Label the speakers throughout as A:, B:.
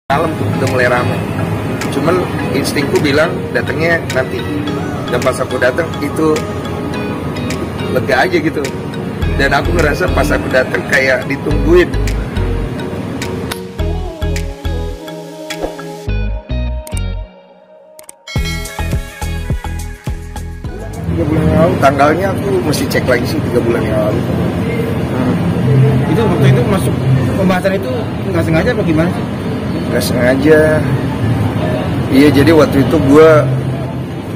A: Malam tuh udah mulai rame. Cuman instingku bilang datangnya nanti. Dan pas aku datang itu lega aja gitu. Dan aku ngerasa pas aku datang kayak ditungguin. Tanggalnya aku mesti cek lagi sih 3 bulan yang lalu.
B: Itu waktu itu masuk pembahasan itu nggak sengaja apa gimana sih?
A: Nggak sengaja. Iya, jadi waktu itu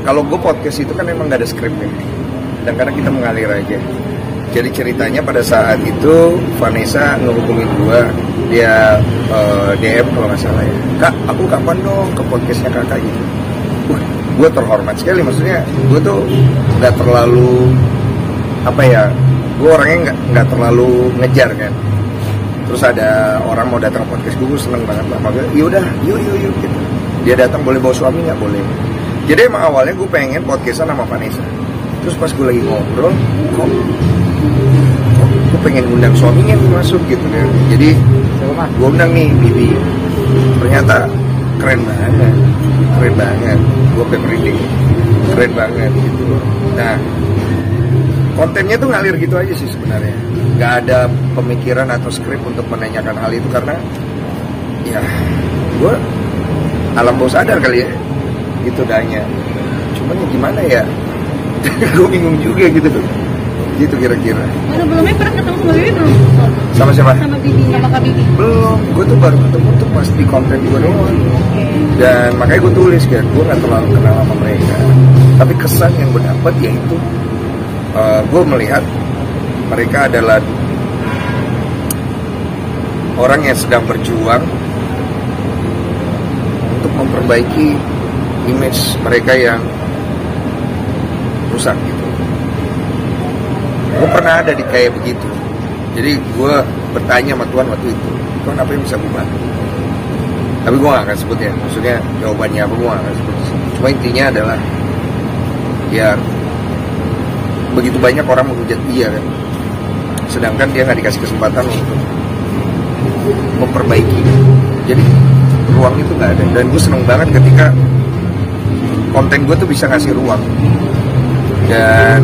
A: kalau gue podcast itu kan emang nggak ada skripnya. Dan karena kita mengalir aja. Jadi ceritanya pada saat itu Vanessa ngehubungin gue, dia DM kalau nggak salah ya. Kak, aku kapan dong ke podcastnya kakak gitu. Wah, gue terhormat sekali, maksudnya gue tuh nggak terlalu gue orangnya nggak terlalu ngejar kan. Terus ada orang mau datang ke podcast gue seneng banget lah. Makanya yaudah yuk gitu. Dia datang boleh bawa suami nggak? Boleh. Jadi emang awalnya gue pengen podcastan sama Vanessa. Terus pas gue lagi ngobrol, kok gue pengen undang suaminya nih masuk gitu kan. Jadi gue undang nih Bibi. Ternyata keren banget. Gue merinding, keren banget gitu. Nah, kontennya tuh ngalir gitu aja sih sebenarnya. Gak ada pemikiran atau skrip untuk menanyakan hal itu karena ya gue alam bawah sadar kali ya gitu danya. Cuman ya gimana ya, gue bingung juga gitu kira-kira.
C: Sebelumnya pernah ketemu sama Bibi belum?
A: Sama siapa?
C: Sama Bibi, sama Kak Bibi.
A: Belum, gue tuh baru ketemu tuh pas di konten gue doang. Dan makanya gue tulis kayak gue gak terlalu kenal sama mereka. Tapi kesan yang gue dapat yaitu gue melihat mereka adalah orang yang sedang berjuang untuk memperbaiki image mereka yang rusak gitu. Gue pernah ada di kayak begitu. Jadi gue bertanya sama Tuhan waktu itu, Tuhan apa yang bisa gue bantu? Tapi gue gak akan sebut ya, maksudnya jawabannya apa gue gak akan sebut. Cuma intinya adalah ya begitu banyak orang menghujat dia kan, sedangkan dia nggak dikasih kesempatan untuk memperbaiki. Jadi ruang itu nggak ada. Dan gue seneng banget ketika konten gue tuh bisa ngasih ruang. Dan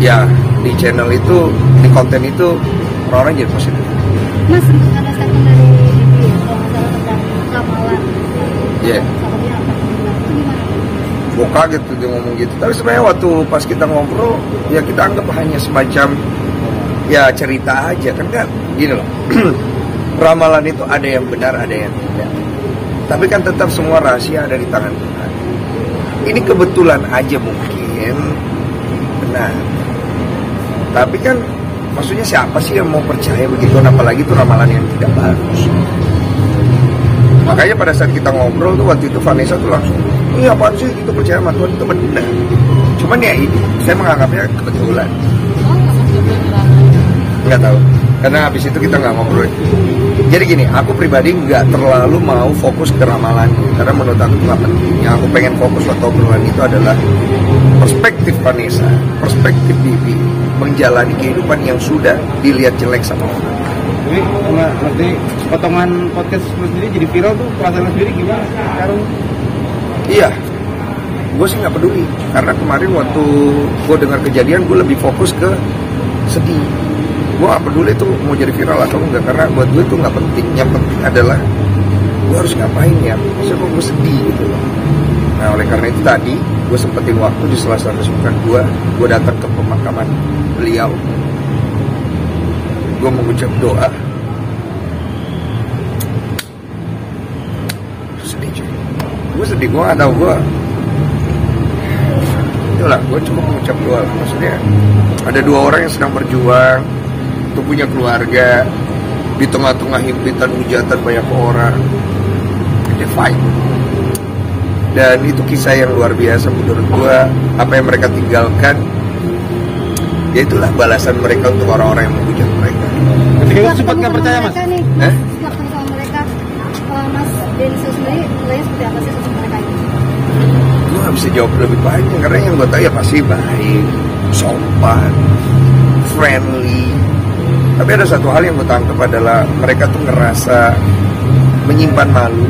A: ya di channel itu, di konten itu orang-orang jadi positif.
C: Mas, ada statement dari Bibi kalau masalah tentang ramalan.
A: Iya. Gue kaget tuh dia ngomong gitu. Tapi sebenarnya waktu pas kita ngobrol, ya kita anggap hanya semacam ya cerita aja kan, kan gini loh. Ramalan itu ada yang benar, ada yang tidak. Tapi kan tetap semua rahasia ada di tangan Tuhan. Ini kebetulan aja mungkin benar. Tapi kan maksudnya siapa sih yang mau percaya begitu, apalagi itu ramalan yang tidak bagus. Makanya pada saat kita ngobrol tuh waktu itu Vanessa tuh langsung, ini apaan sih itu percaya sama Tuhan itu benar. Cuman ya ini saya menganggapnya kebetulan. Nggak tahu, karena habis itu kita nggak ngobrol. Jadi gini, aku pribadi nggak terlalu mau fokus ke ramalan, karena menurut aku itu nggak penting. Yang aku pengen fokus waktu obrolan itu adalah perspektif Vanessa, perspektif Bibi menjalani kehidupan yang sudah dilihat jelek sama orang.
B: Jadi nanti potongan podcast sendiri jadi viral tuh, perasaan sendiri gimana sekarang?
A: Iya, gue sih nggak peduli, karena kemarin waktu gue dengar kejadian gue lebih fokus ke sedih. Gue gak peduli itu mau jadi viral atau enggak, karena buat gue itu gak penting. Yang penting adalah gue harus ngapain ya, maksudnya kok gue sedih gitu loh. Nah oleh karena itu tadi gue sempetin waktu di sela-sela kesibukan gue datang ke pemakaman beliau. Gue mengucap doa. Sedih cuy, gue sedih, gue gak tau, itulah gue cuma mengucap doa. Maksudnya ada 2 orang yang sedang berjuang untuk punya keluarga di tengah-tengah himpitan hujatan banyak orang. They fight. Dan itu kisah yang luar biasa menurut gua. Apa yang mereka tinggalkan, ya itulah balasan mereka untuk orang-orang yang menghujat mereka.
B: Ketika itu sempat nggak percaya mas?
C: Setelah ketemu sama mereka, Mas Denso sendiri nilainya seperti apa sih sosok mereka ini?
A: Gue gak bisa jawab lebih panjang, karena yang gue tahu ya pasti baik, sopan, friendly. Tapi ada satu hal yang gue tangkap adalah mereka tuh ngerasa menyimpan malu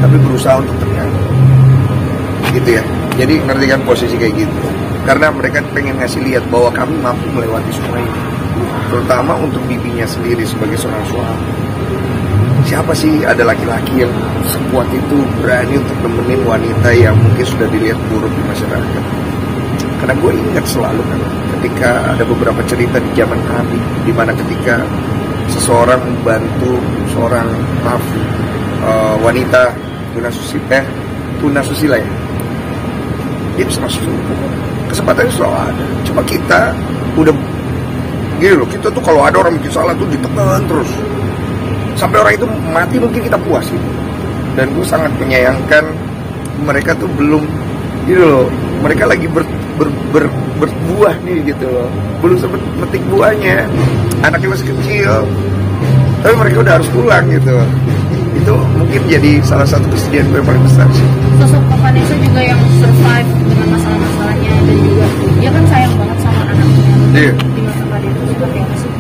A: tapi berusaha untuk ternyata gitu ya. Jadi ngerti kan posisi kayak gitu, karena mereka pengen ngasih lihat bahwa kami mampu melewati semua ini, terutama untuk bibinya sendiri sebagai seorang suami. Siapa sih ada laki-laki yang sekuat itu berani untuk nemenin wanita yang mungkin sudah dilihat buruk di masyarakat? Karena gue ingat selalu kan, ketika ada beberapa cerita di zaman kami, di mana ketika seseorang membantu seorang wanita tunasusila ya, dia bisa masuk surga. Kesempatannya selalu ada. Cuma kita udah gini loh, kita tuh kalau ada orang bikin salah tuh ditekan terus sampai orang itu mati, mungkin kita puas gitu. Dan gue sangat menyayangkan mereka tuh belum gitu loh, mereka lagi berbuah nih gitu loh, belum sempat metik buahnya, anaknya masih kecil tapi mereka udah harus pulang gitu. Itu mungkin jadi salah satu kesedihan gue yang paling besar sih.
C: Sosok Kak Vanessa juga yang survive dengan masalah-masalahnya, dan juga dia kan sayang banget sama anaknya. Tinggal sama dia itu seperti apa sih?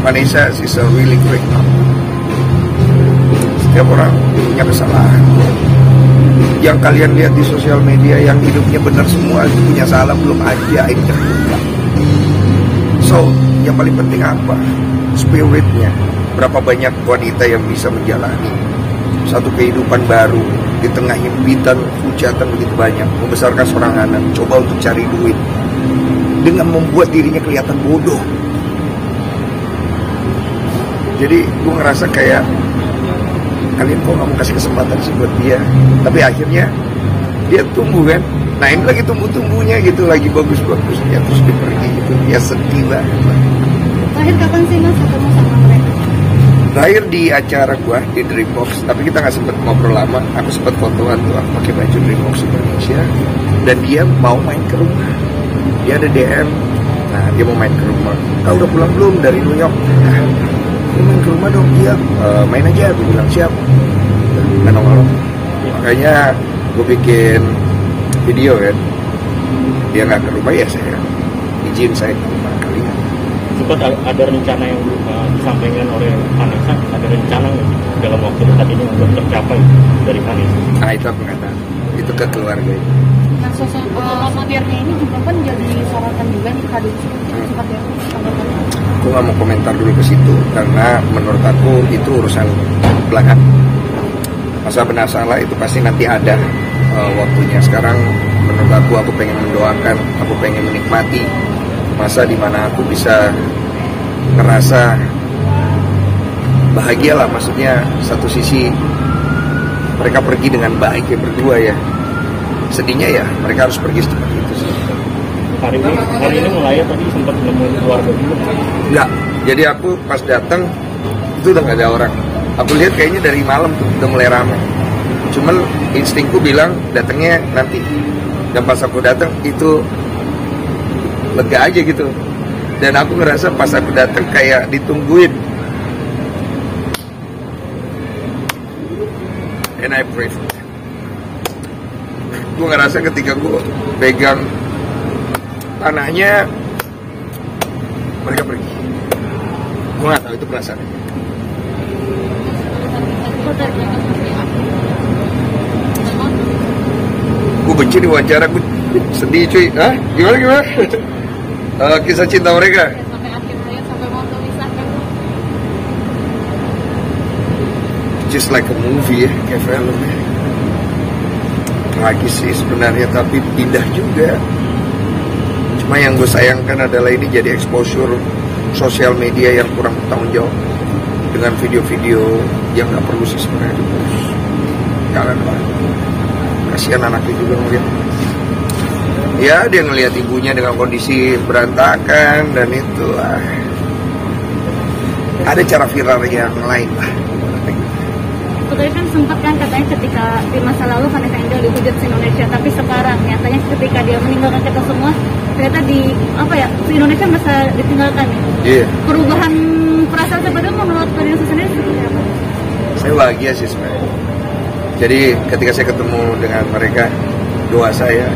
A: Vanessa is a really great mom. Setiap orang punya kesalahan. Yang kalian lihat di sosial media yang hidupnya benar semua itu punya salah, belum aja aib terbuka. So, yang paling penting apa? Spiritnya. Berapa banyak wanita yang bisa menjalani satu kehidupan baru di tengah himpitan, hujatan begitu banyak, membesarkan seorang anak, coba untuk cari duit dengan membuat dirinya kelihatan bodoh. Jadi gue ngerasa kayak kalian kok gak mau kasih kesempatan sih buat dia. Tapi akhirnya dia tumbuh kan. Nah ini lagi tumbuh-tumbuhnya gitu, lagi bagus-bagusnya, terus dia pergi gitu. Ya sedih banget.
C: Terakhir kapan sih Mas ketemu sama mereka?
A: Terakhir di acara gue di Dreambox, tapi kita gak sempet ngobrol lama. Aku sempet fotoan tuh, aku pakai baju Dreambox Indonesia. Dan dia mau main ke rumah. Dia ada DM. Nah dia mau main ke rumah. Kau udah pulang belum dari New York? Nah, main ke rumah dong. Iya, main aja, gue bilang siap. Nggak nongol. Makanya gue bikin video kan, dia nggak ke rumah, ya saya izin saya ke rumah kalian.
D: Sempat ada rencana yang disampaikan oleh Vanessa, ada rencana dalam waktu dekat ini untuk tercapai dari Vanessa?
A: Nah itu aku nggak tahu, itu ke keluarga.
C: Nah sosok Sutirnya ini juga kan jadi sorotan juga nih Kak Dutsi. Sempat ya tanggapannya?
A: Aku nggak mau komentar dulu ke situ karena menurut aku itu urusan belakang. Masa benar salah itu pasti nanti ada waktunya. Sekarang menurut aku pengen mendoakan, aku pengen menikmati masa dimana aku bisa ngerasa bahagia lah. Maksudnya satu sisi mereka pergi dengan baik ya berdua ya. Sedihnya ya mereka harus pergi seperti itu sih.
D: Hari ini mulai tadi sempat nemuin keluarga juga.
A: Enggak, jadi aku pas datang itu udah gak ada orang. Aku lihat kayaknya dari malam tuh udah mulai ramai. Cuman instingku bilang datangnya nanti. Dan pas aku datang itu lega aja gitu. Dan aku ngerasa pas aku datang kayak ditungguin. And I pray for them. Gue ngerasa ketika gue pegang tanahnya, mereka pergi. Gue gak tahu itu perasaan. Gue benci di wawancara, gue sedih cuy. Hah? Gimana? Kisah cinta mereka.
C: Sampai akhirnya sampai mau memisahkan.
A: Just like a movie ya, kayak film ya. Tragis sih sebenarnya, tapi indah juga. Cuma yang gue sayangkan adalah ini jadi exposure sosial media yang kurang bertanggung jawab dengan video-video yang gak perlu sih sebenarnya. Jangan lah, kasihan anaknya juga ngeliat. Ya dia ngeliat ibunya dengan kondisi berantakan dan itu lah. Ada cara viral yang lain lah.
C: Tadi kan sempat kan katanya ketika di masa lalu Vanessa Angel dihujat di Indonesia, tapi sekarang nyatanya ketika dia meninggalkan kita semua, ternyata di Indonesia masa ditinggalkan.
A: Iya.
C: Perubahan perasaan sebenarnya menurut Vanessa sendiri seperti apa?
A: Saya bahagia sih sebenarnya. Jadi ketika saya ketemu dengan mereka, doa saya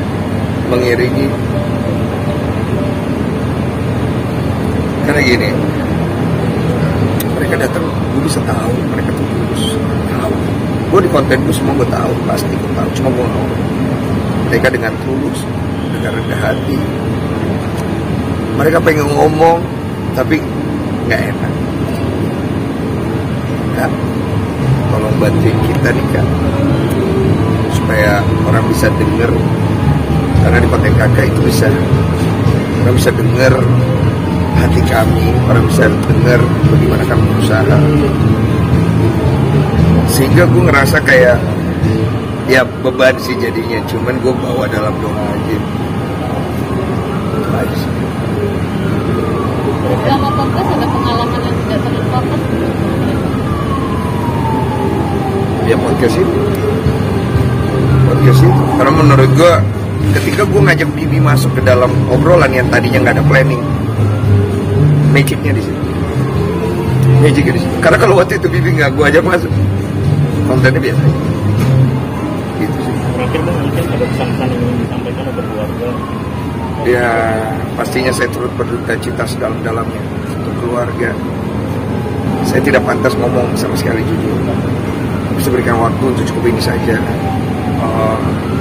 A: mengiringi. Karena gini, mereka datang, gue bisa tahu mereka tuh tulus, tahu Gue di konten gue semua gue tahu, pasti gue tahu. Cuma gue ngomong. Mereka dengan tulus, dengan rendah hati. Mereka pengen ngomong, tapi nggak enak. Kak, tolong bantuin kita nih Kak, supaya orang bisa denger. Karena di konten kakak itu orang bisa denger hati kami, orang bisa denger bagaimana kami berusaha. Sehingga gue ngerasa kayak ya beban sih jadinya, cuman gue bawa dalam doa aja. Itu aja sih.
C: Selama podcast ada pengalaman yang tidak terlupakan?
A: Ya podcast itu. Karena menurut gue ketika gue ngajak Bibi masuk ke dalam obrolan yang tadinya nggak ada planning, magicnya di situ. Karena kalau waktu itu Bibi nggak gue ajak masuk, kontennya biasa aja. Gitu sih.
D: Terakhir Bang, mungkin ada pesan-pesan yang ingin disampaikan untuk keluarga?
A: Ya pastinya saya turut berduka cita sedalam-dalamnya untuk keluarga. Saya tidak pantas ngomong sama sekali jujur. Bisa berikan waktu untuk cukup ini saja.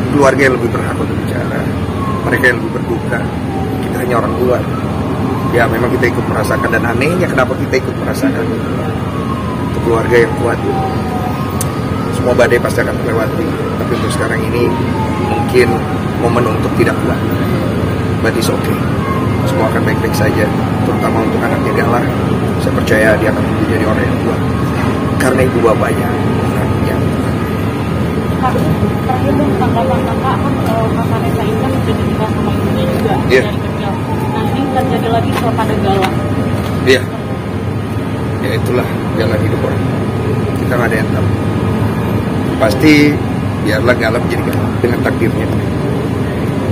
A: Keluarga yang lebih berhak untuk bicara, mereka yang lebih berduka. Kita hanya orang luar. Ya memang kita ikut merasakan, dan anehnya kenapa kita ikut merasakan. Untuk keluarga yang kuat, semua badai pasti akan terlewati. Tapi untuk sekarang ini mungkin momen untuk tidak kuat. But it's okay. Semua akan baik-baik saja. Terutama untuk anaknya Galah, saya percaya dia akan menjadi orang yang kuat. Karena ibu bapaknya yang
C: Kak, terakhir dong tanggapan kakak kan Mas Vanessa ini kan sudah dinikah sama ibunya juga
A: Iya.
C: dari kecil. Nah ini terjadi lagi pada Galah.
A: Iya. Ya itulah jalan hidup orang. Kita nggak ada yang tahu. Pasti biarlah Galah menjadi Galah dengan takdirnya.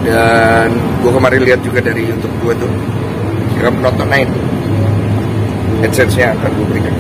A: Dan gue kemarin lihat juga dari YouTube gue tuh, kira penonton lain, AdSense-nya akan gue berikan.